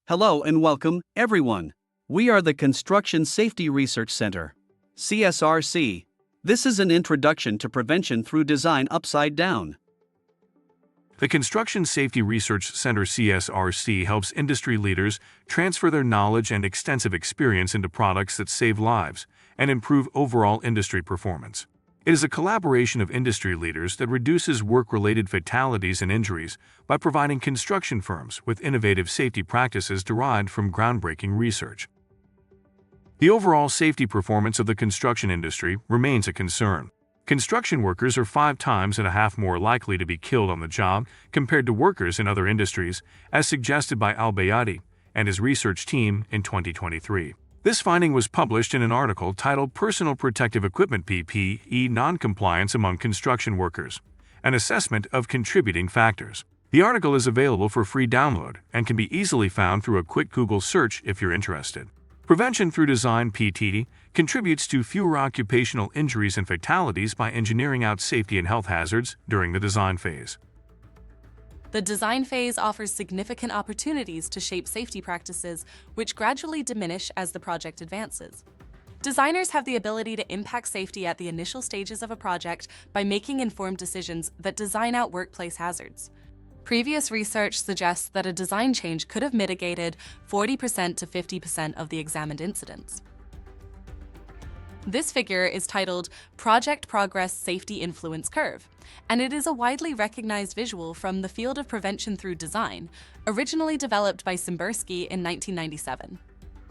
Hello and welcome, everyone. We are the Construction Safety Research Center, CSRC. This is an introduction to prevention through design upside down. The Construction Safety Research Center CSRC helps industry leaders transfer their knowledge and extensive experience into products that save lives and improve overall industry performance. It is a collaboration of industry leaders that reduces work-related fatalities and injuries by providing construction firms with innovative safety practices derived from groundbreaking research. The overall safety performance of the construction industry remains a concern. Construction workers are 5.5 times more likely to be killed on the job compared to workers in other industries, as suggested by Al-Bayati and his research team in 2023. This finding was published in an article titled Personal Protective Equipment PPE Non-Compliance Among Construction Workers, an assessment of contributing factors. The article is available for free download and can be easily found through a quick Google search if you're interested. Prevention through design (PtD) contributes to fewer occupational injuries and fatalities by engineering out safety and health hazards during the design phase. The design phase offers significant opportunities to shape safety practices, which gradually diminish as the project advances. Designers have the ability to impact safety at the initial stages of a project by making informed decisions that design out workplace hazards. Previous research suggests that a design change could have mitigated 40% to 50% of the examined incidents. This figure is titled Project Progress Safety Influence Curve, and it is a widely recognized visual from the field of prevention through design, originally developed by Szymborski in 1997.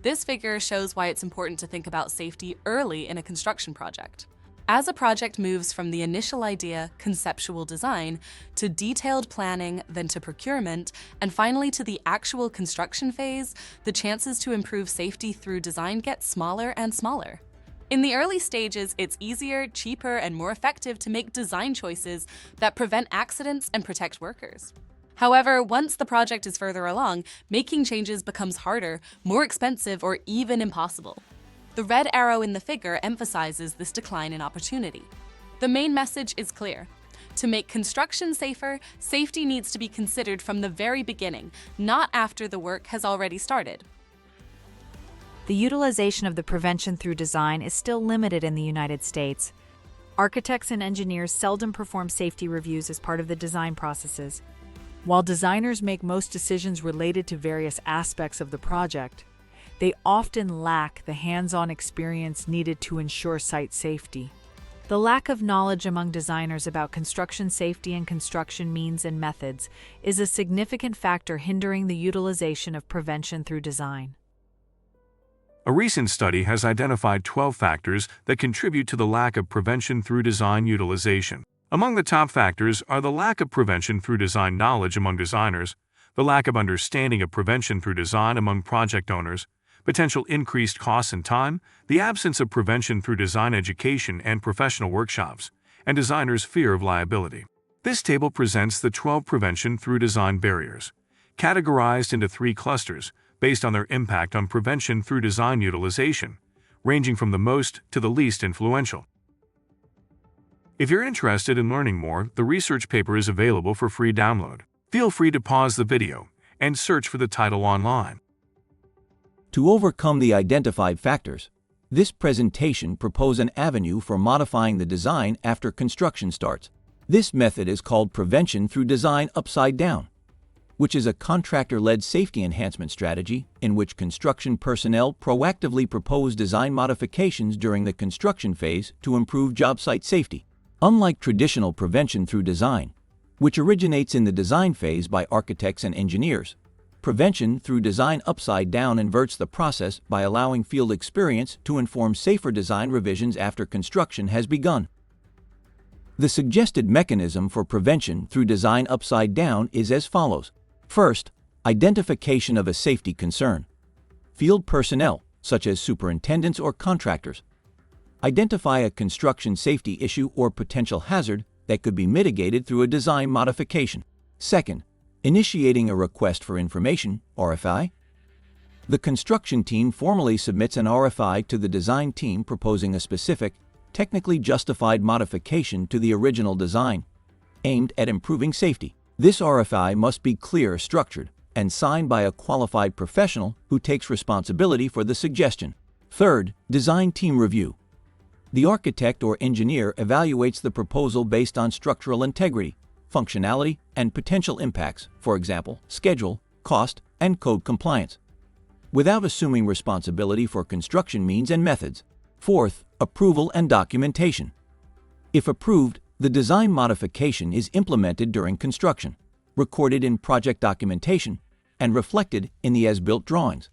This figure shows why it's important to think about safety early in a construction project. As a project moves from the initial idea, conceptual design, to detailed planning, then to procurement, and finally to the actual construction phase, the chances to improve safety through design get smaller and smaller. In the early stages, it's easier, cheaper, and more effective to make design choices that prevent accidents and protect workers. However, once the project is further along, making changes becomes harder, more expensive, or even impossible. The red arrow in the figure emphasizes this decline in opportunity. The main message is clear. To make construction safer, safety needs to be considered from the very beginning, not after the work has already started. The utilization of the prevention through design is still limited in the United States. Architects and engineers seldom perform safety reviews as part of the design processes. While designers make most decisions related to various aspects of the project, they often lack the hands-on experience needed to ensure site safety. The lack of knowledge among designers about construction safety and construction means and methods is a significant factor hindering the utilization of prevention through design. A recent study has identified 12 factors that contribute to the lack of prevention through design utilization. Among the top factors are the lack of prevention through design knowledge among designers, the lack of understanding of prevention through design among project owners, potential increased costs and time, the absence of prevention through design education and professional workshops, and designers' fear of liability. This table presents the 12 prevention through design barriers, categorized into 3 clusters based on their impact on prevention through design utilization, ranging from the most to the least influential. If you're interested in learning more, the research paper is available for free download. Feel free to pause the video and search for the title online. To overcome the identified factors, this presentation proposes an avenue for modifying the design after construction starts. This method is called prevention through design upside down, which is a contractor-led safety enhancement strategy in which construction personnel proactively propose design modifications during the construction phase to improve job site safety. Unlike traditional prevention through design, which originates in the design phase by architects and engineers, prevention through design upside down inverts the process by allowing field experience to inform safer design revisions after construction has begun. The suggested mechanism for prevention through design upside down is as follows. First, identification of a safety concern. Field personnel, such as superintendents or contractors, identify a construction safety issue or potential hazard that could be mitigated through a design modification. Second, initiating a request for information, RFI. The construction team formally submits an RFI to the design team proposing a specific, technically justified modification to the original design, aimed at improving safety. This RFI must be clear, structured, and signed by a qualified professional who takes responsibility for the suggestion. Third, design team review. The architect or engineer evaluates the proposal based on structural integrity, functionality, and potential impacts, for example, schedule, cost, and code compliance, without assuming responsibility for construction means and methods. Fourth, approval and documentation. If approved, the design modification is implemented during construction, recorded in project documentation, and reflected in the as-built drawings.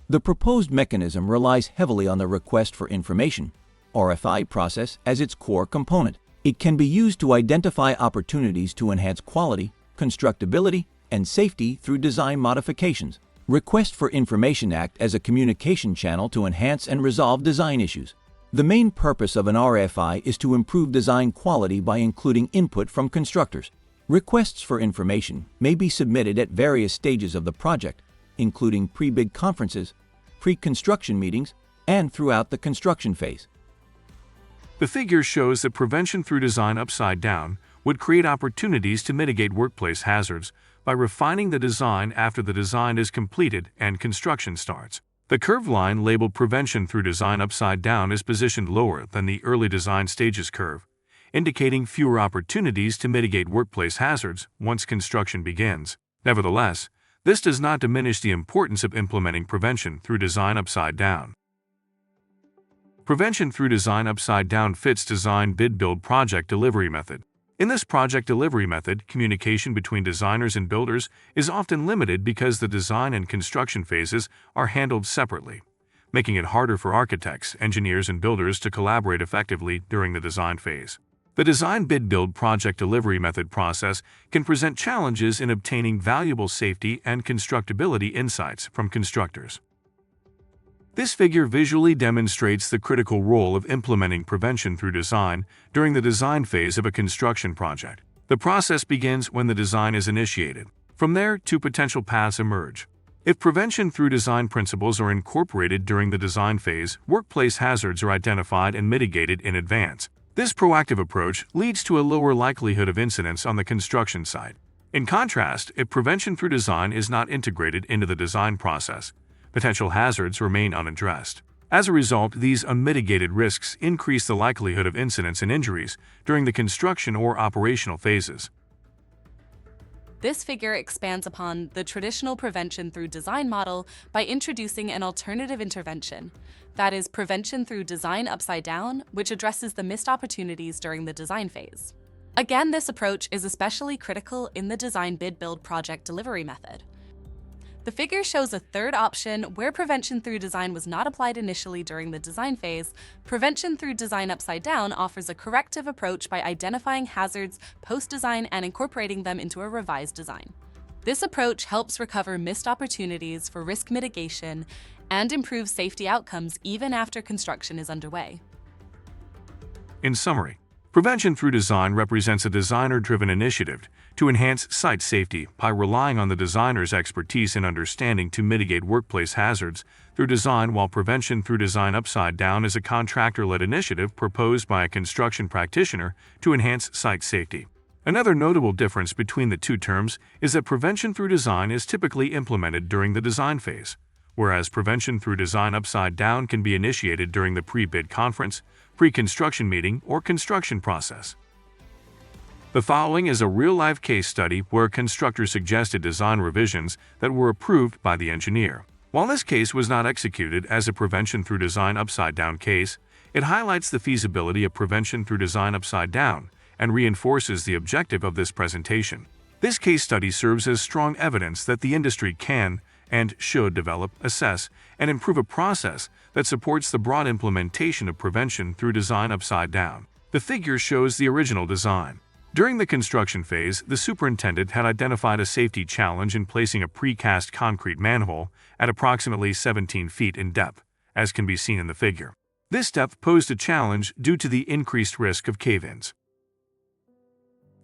The proposed mechanism relies heavily on the request for information, RFI process as its core component. It can be used to identify opportunities to enhance quality, constructability, and safety through design modifications. Request for information act as a communication channel to enhance and resolve design issues. The main purpose of an RFI is to improve design quality by including input from constructors. Requests for information may be submitted at various stages of the project, including pre-bid conferences, pre-construction meetings, and throughout the construction phase. The figure shows that prevention through design upside down would create opportunities to mitigate workplace hazards by refining the design after the design is completed and construction starts. The curved line labeled prevention through design upside down is positioned lower than the early design stages curve, indicating fewer opportunities to mitigate workplace hazards once construction begins. Nevertheless, this does not diminish the importance of implementing prevention through design upside down. Prevention through design upside down fits design bid-build project delivery method. In this project delivery method, communication between designers and builders is often limited because the design and construction phases are handled separately, making it harder for architects, engineers, and builders to collaborate effectively during the design phase. The design bid-build project delivery method process can present challenges in obtaining valuable safety and constructability insights from constructors. This figure visually demonstrates the critical role of implementing prevention through design during the design phase of a construction project. The process begins when the design is initiated. From there, two potential paths emerge. If prevention through design principles are incorporated during the design phase, workplace hazards are identified and mitigated in advance. This proactive approach leads to a lower likelihood of incidents on the construction site. In contrast, if prevention through design is not integrated into the design process, potential hazards remain unaddressed. As a result, these unmitigated risks increase the likelihood of incidents and injuries during the construction or operational phases. This figure expands upon the traditional prevention through design model by introducing an alternative intervention, that is, prevention through design upside down, which addresses the missed opportunities during the design phase. Again, this approach is especially critical in the design bid-build project delivery method. The figure shows a third option where prevention through design was not applied initially during the design phase. Prevention through design upside down offers a corrective approach by identifying hazards post-design and incorporating them into a revised design. This approach helps recover missed opportunities for risk mitigation and improve safety outcomes even after construction is underway. In summary, prevention through design represents a designer-driven initiative to enhance site safety by relying on the designer's expertise and understanding to mitigate workplace hazards through design, while prevention through design upside down is a contractor-led initiative proposed by a construction practitioner to enhance site safety. Another notable difference between the two terms is that prevention through design is typically implemented during the design phase, whereas prevention through design upside down can be initiated during the pre-bid conference, pre-construction meeting, or construction process. The following is a real-life case study where a constructor suggested design revisions that were approved by the engineer. While this case was not executed as a prevention through design upside down case, it highlights the feasibility of prevention through design upside down and reinforces the objective of this presentation. This case study serves as strong evidence that the industry can and should develop, assess, and improve a process that supports the broad implementation of prevention through design upside down. The figure shows the original design. During the construction phase, the superintendent had identified a safety challenge in placing a precast concrete manhole at approximately 17 feet in depth, as can be seen in the figure. This depth posed a challenge due to the increased risk of cave-ins.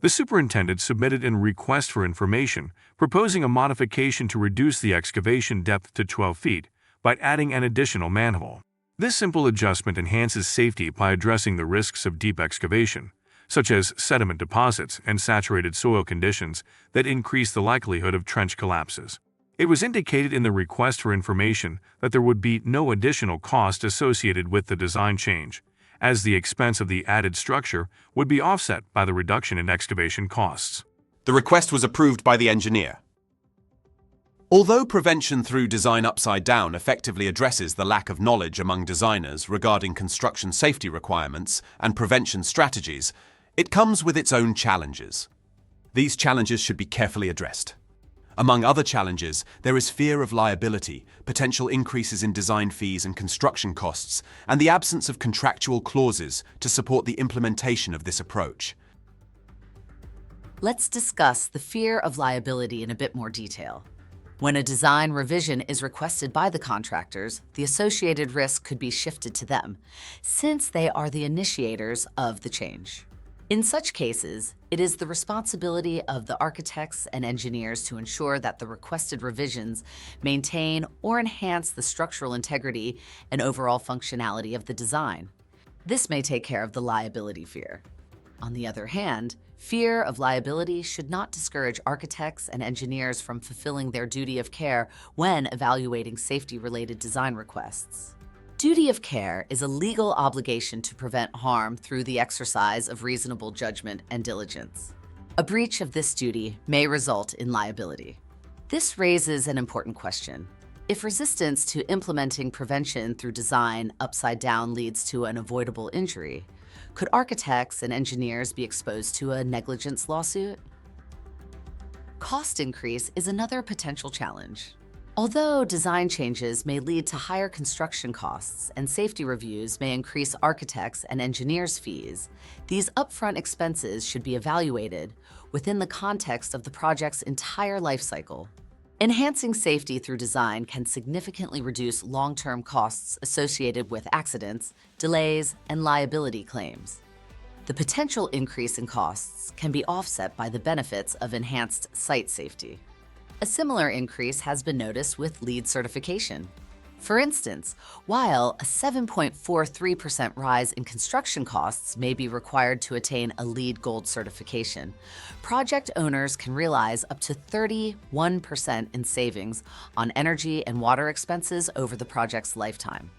The superintendent submitted a request for information, proposing a modification to reduce the excavation depth to 12 feet by adding an additional manhole. This simple adjustment enhances safety by addressing the risks of deep excavation, such as sediment deposits and saturated soil conditions that increase the likelihood of trench collapses. It was indicated in the request for information that there would be no additional cost associated with the design change, as the expense of the added structure would be offset by the reduction in excavation costs. The request was approved by the engineer. Although prevention through design upside down effectively addresses the lack of knowledge among designers regarding construction safety requirements and prevention strategies, it comes with its own challenges. These challenges should be carefully addressed. Among other challenges, there is fear of liability, potential increases in design fees and construction costs, and the absence of contractual clauses to support the implementation of this approach. Let's discuss the fear of liability in a bit more detail. When a design revision is requested by the contractors, the associated risk could be shifted to them, since they are the initiators of the change. In such cases, it is the responsibility of the architects and engineers to ensure that the requested revisions maintain or enhance the structural integrity and overall functionality of the design. This may take care of the liability fear. On the other hand, fear of liability should not discourage architects and engineers from fulfilling their duty of care when evaluating safety-related design requests. Duty of care is a legal obligation to prevent harm through the exercise of reasonable judgment and diligence. A breach of this duty may result in liability. This raises an important question. If resistance to implementing prevention through design upside down leads to an avoidable injury, could architects and engineers be exposed to a negligence lawsuit? Cost increase is another potential challenge. Although design changes may lead to higher construction costs and safety reviews may increase architects' and engineers' fees, these upfront expenses should be evaluated within the context of the project's entire life cycle. Enhancing safety through design can significantly reduce long-term costs associated with accidents, delays, and liability claims. The potential increase in costs can be offset by the benefits of enhanced site safety. A similar increase has been noticed with LEED certification. For instance, while a 7.43% rise in construction costs may be required to attain a LEED Gold certification, project owners can realize up to 31% in savings on energy and water expenses over the project's lifetime.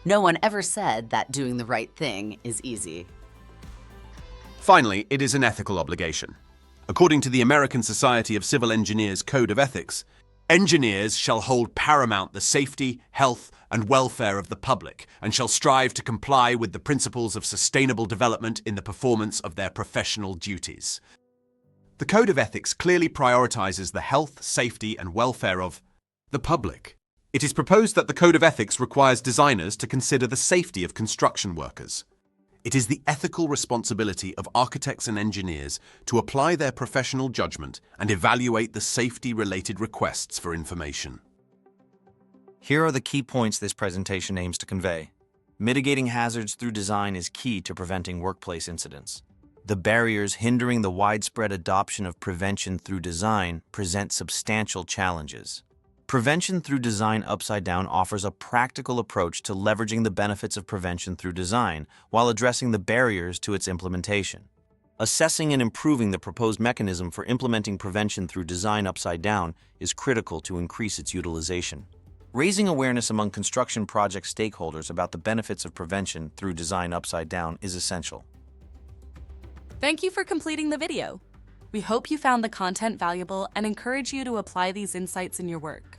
No one ever said that doing the right thing is easy. Finally, it is an ethical obligation. According to the American Society of Civil Engineers Code of Ethics, engineers shall hold paramount the safety, health, and welfare of the public, and shall strive to comply with the principles of sustainable development in the performance of their professional duties. The Code of Ethics clearly prioritizes the health, safety, and welfare of the public. It is proposed that the Code of Ethics requires designers to consider the safety of construction workers. It is the ethical responsibility of architects and engineers to apply their professional judgment and evaluate the safety-related requests for information. Here are the key points this presentation aims to convey. Mitigating hazards through design is key to preventing workplace incidents. The barriers hindering the widespread adoption of prevention through design present substantial challenges. Prevention through design upside down offers a practical approach to leveraging the benefits of prevention through design while addressing the barriers to its implementation. Assessing and improving the proposed mechanism for implementing prevention through design upside down is critical to increase its utilization. Raising awareness among construction project stakeholders about the benefits of prevention through design upside down is essential. Thank you for completing the video. We hope you found the content valuable and encourage you to apply these insights in your work.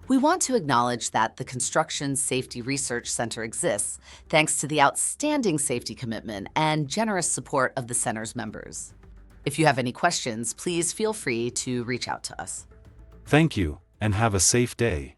We want to acknowledge that the Construction Safety Research Center exists thanks to the outstanding safety commitment and generous support of the center's members. If you have any questions, please feel free to reach out to us. Thank you, and have a safe day.